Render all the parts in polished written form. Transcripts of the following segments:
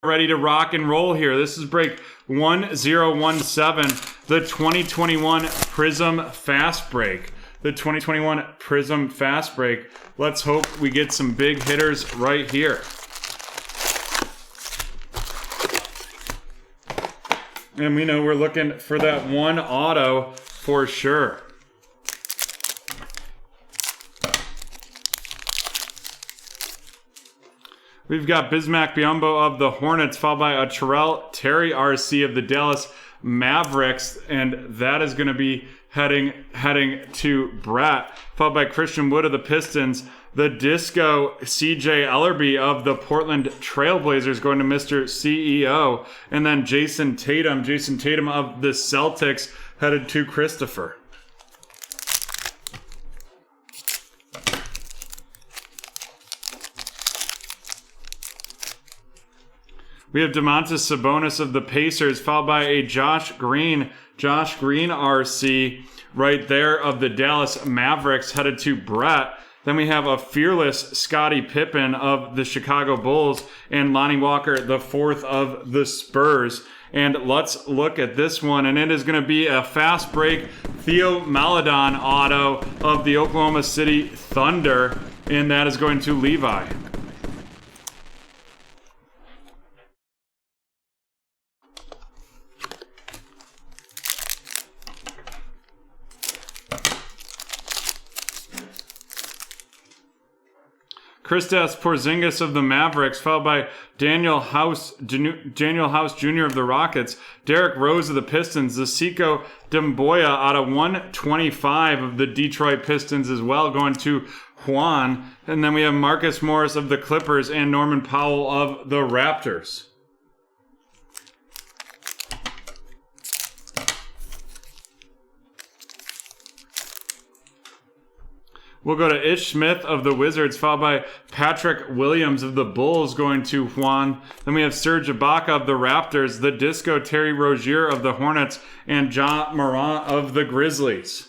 ready to rock and roll here. This is break 1017, the 2021 Prizm Fast Break. The 2021 Prizm Fast Break. Let's hope we get some big hitters right here. And we know we're looking for that one auto for sure. We've got Bismack Biyombo of the Hornets, followed by a Terry RC of the Dallas Mavericks, and that is going to be heading to Brett, followed by Christian Wood of the Pistons, the Disco CJ Ellerby of the Portland Trailblazers going to Mr. CEO, and then Jason Tatum of the Celtics headed to Christopher. We have Domantas Sabonis of the Pacers, followed by a Josh Green RC right there of the Dallas Mavericks headed to Brett. Then we have a fearless Scottie Pippen of the Chicago Bulls and Lonnie Walker, the fourth of the Spurs. And let's look at this one, and it is going to be a fast break Theo Maledon auto of the Oklahoma City Thunder, and that is going to Levi. Kristaps Porzingis of the Mavericks, followed by Daniel House Jr. of the Rockets, Derrick Rose of the Pistons, Zasiko Demboya out of 125 of the Detroit Pistons as well, going to Juan. And then we have Marcus Morris of the Clippers and Norman Powell of the Raptors. We'll go to Ish Smith of the Wizards, followed by Patrick Williams of the Bulls going to Juan. Then we have Serge Ibaka of the Raptors, the Disco Terry Rozier of the Hornets, and Ja Morant of the Grizzlies.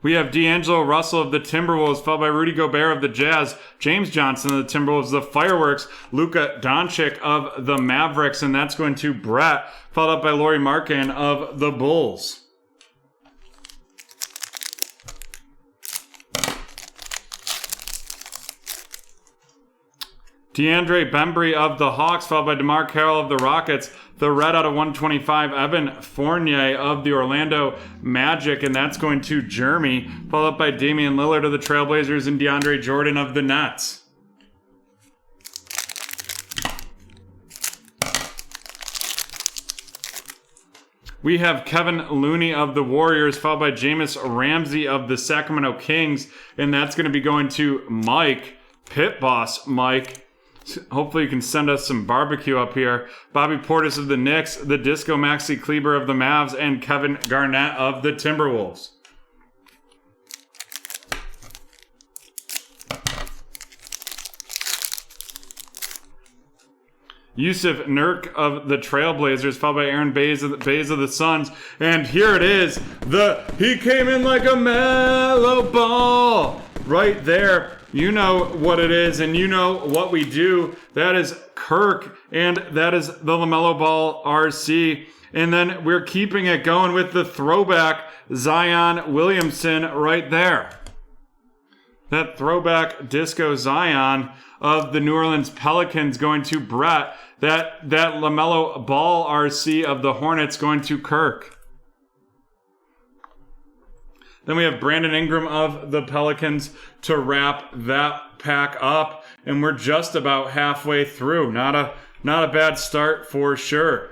We have D'Angelo Russell of the Timberwolves, followed by Rudy Gobert of the Jazz, James Johnson of the Timberwolves, the Fireworks, Luka Doncic of the Mavericks, and that's going to Brett, followed up by Lauri Markkanen of the Bulls. DeAndre Bembry of the Hawks, followed by DeMar Carroll of the Rockets, the red out of 125, Evan Fournier of the Orlando Magic, and that's going to Jeremy, followed up by Damian Lillard of the Trailblazers and DeAndre Jordan of the Nets. We have Kevin Looney of the Warriors, followed by Jameis Ramsey of the Sacramento Kings, and that's going to be going to Mike, Pit Boss Mike. Hopefully you can send us some barbecue up here. Bobby Portis of the Knicks, the Disco Maxi Kleber of the Mavs, and Kevin Garnett of the Timberwolves. Yusuf Nurk of the Trailblazers, followed by Aaron Bays of the Suns. And here it is. He came in like a mellow ball. Right there. You know what it is, and you know what we do. That is Kirk, and that is the LaMelo Ball RC. And then we're keeping it going with the throwback Zion Williamson right there. That throwback Disco Zion of the New Orleans Pelicans going to Brett. That LaMelo Ball RC of the Hornets going to Kirk. Then we have Brandon Ingram of the Pelicans to wrap that pack up. And we're just about halfway through. Not a bad start for sure.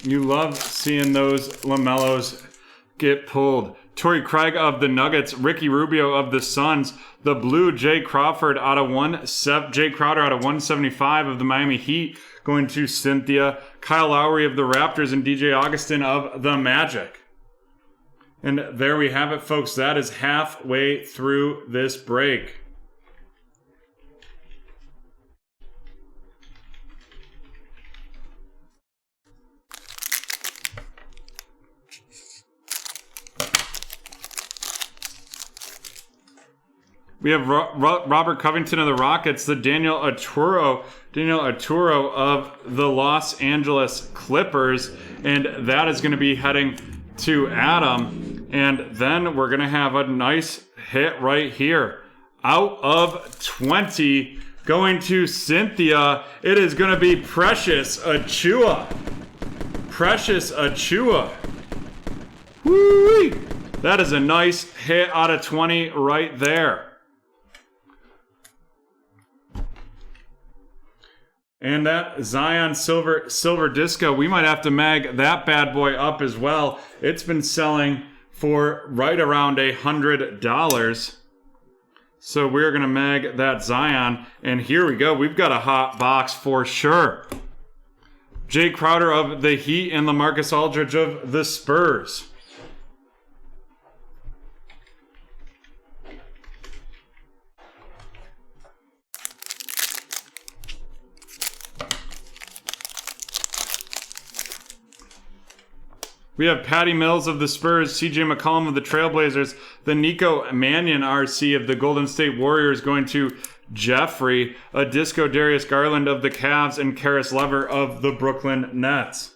You love seeing those LaMelos get pulled. Torrey Craig of the Nuggets, Ricky Rubio of the Suns, the blue Jay Crowder out of 175 of the Miami Heat going to Cynthia, Kyle Lowry of the Raptors, and DJ Augustin of the Magic. And there we have it, folks. That is halfway through this break. We have Robert Covington of the Rockets, the Daniel Arturo of the Los Angeles Clippers, and that is going to be heading to Adam. And then we're going to have a nice hit right here. Out of 20, going to Cynthia, it is going to be Precious Achiuwa. Precious Achiuwa. Woo-wee! That is a nice hit out of 20 right there. And that Zion Silver Disco, we might have to mag that bad boy up as well. It's been selling for right around $100. So we're going to mag that Zion. And here we go. We've got a hot box for sure. Jay Crowder of the Heat and LaMarcus Aldridge of the Spurs. We have Patty Mills of the Spurs, CJ McCollum of the Trailblazers, the Nico Mannion RC of the Golden State Warriors going to Jeffrey, a Disco Darius Garland of the Cavs, and Karis Lever of the Brooklyn Nets.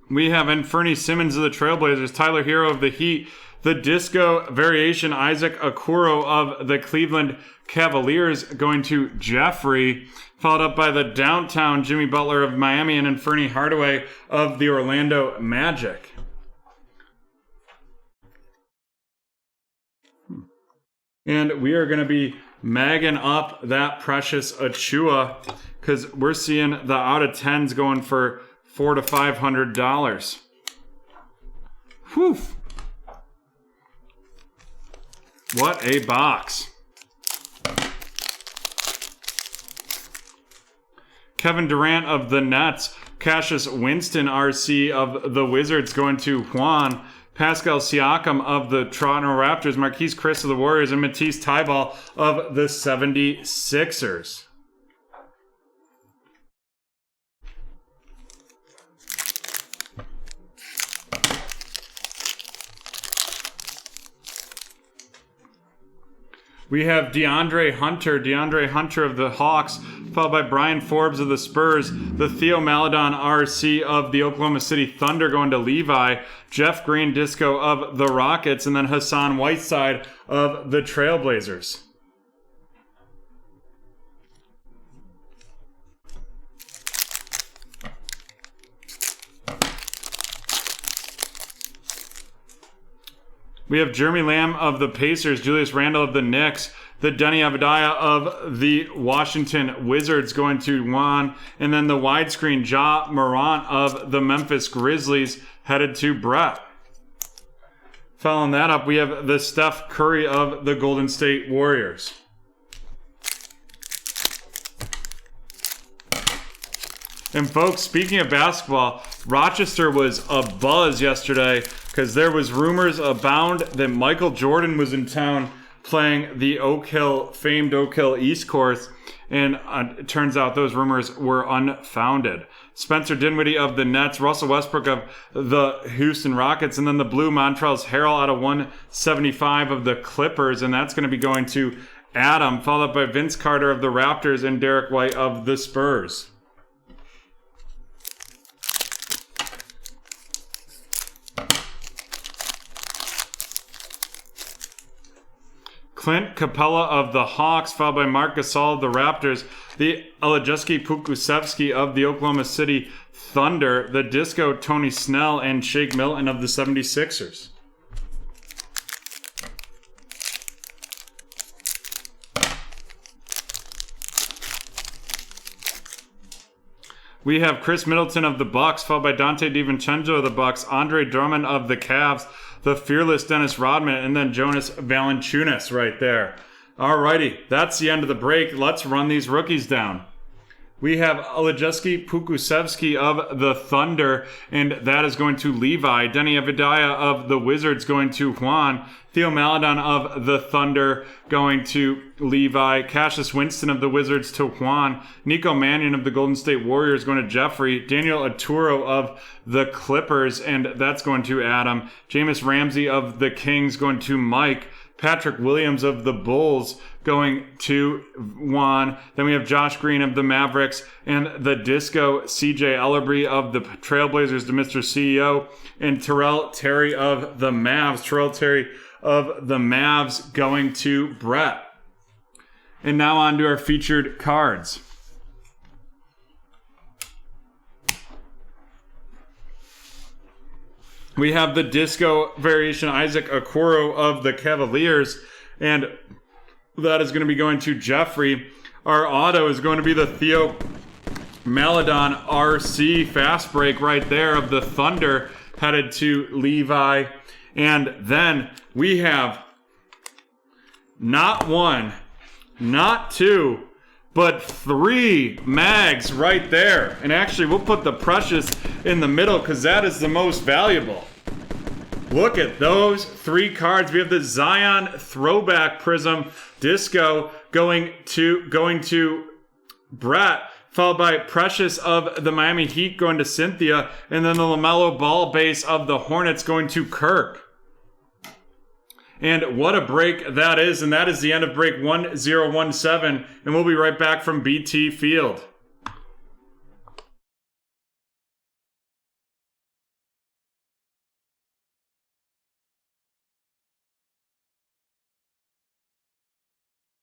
We have Anfernee Simmons of the Trailblazers, Tyler Hero of the Heat, the Disco Variation Isaac Okoro of the Cleveland Cavaliers going to Jeffrey, followed up by the Downtown Jimmy Butler of Miami and Anfernee Hardaway of the Orlando Magic. And we are going to be magging up that Precious Achiuwa because we're seeing the out of 10s going for $400 to $500. Whew. What a box. Kevin Durant of the Nets, Cassius Winston RC of the Wizards going to Juan, Pascal Siakam of the Toronto Raptors, Marquise Chris of the Warriors, and Matisse Thybulle of the 76ers. We have DeAndre Hunter of the Hawks, followed by Brian Forbes of the Spurs, the Theo Maledon RC of the Oklahoma City Thunder going to Levi, Jeff Green Disco of the Rockets, and then Hassan Whiteside of the Trailblazers. We have Jeremy Lamb of the Pacers, Julius Randle of the Knicks, the Denny Avdija of the Washington Wizards going to Juan, and then the widescreen Ja Morant of the Memphis Grizzlies headed to Brett. Following that up, we have the Steph Curry of the Golden State Warriors. And folks, speaking of basketball, Rochester was abuzz yesterday because there was rumors abound that Michael Jordan was in town playing the famed Oak Hill East Course, and it turns out those rumors were unfounded. Spencer Dinwiddie of the Nets, Russell Westbrook of the Houston Rockets, and then the blue Montrezl Harrell out of 175 of the Clippers, and that's going to be going to Adam, followed by Vince Carter of the Raptors and Derek White of the Spurs. Clint Capella of the Hawks, followed by Mark Gasol of the Raptors, the Olszewski Pukusevski of the Oklahoma City Thunder, the Disco Tony Snell and Shake Milton of the 76ers. We have Chris Middleton of the Bucks, followed by Dante DiVincenzo of the Bucks, Andre Drummond of the Cavs, the fearless Dennis Rodman, and then Jonas Valanciunas right there. Alrighty, that's the end of the break. Let's run these rookies down. We have Olszewski Pukusevski of the Thunder, and that is going to Levi. Denny Avdija of the Wizards going to Juan. Theo Maledon of the Thunder going to Levi. Cassius Winston of the Wizards to Juan. Nico Mannion of the Golden State Warriors going to Jeffrey. Daniel Arturo of the Clippers, and that's going to Adam. Jameis Ramsey of the Kings going to Mike. Patrick Williams of the Bulls going to Juan. Then we have Josh Green of the Mavericks and the Disco CJ Ellerby of the Trailblazers to Mr. CEO, and Terrell Terry of the Mavs. Terrell Terry of the Mavs going to Brett. And now on to our featured cards. We have the Disco variation Isaac Okoro of the Cavaliers, and that is going to be going to Jeffrey. Our auto is going to be the Theo Maledon RC fast break right there of the Thunder, headed to Levi. And then we have not one, not two, but three mags right there. And actually, we'll put the Precious in the middle because that is the most valuable. Look at those three cards. We have the Zion Throwback Prizm Disco going to Brett, followed by Precious of the Miami Heat going to Cynthia, and then the LaMelo Ball base of the Hornets going to Kirk. And what a break that is, and that is the end of break 1017, and we'll be right back from BT Field.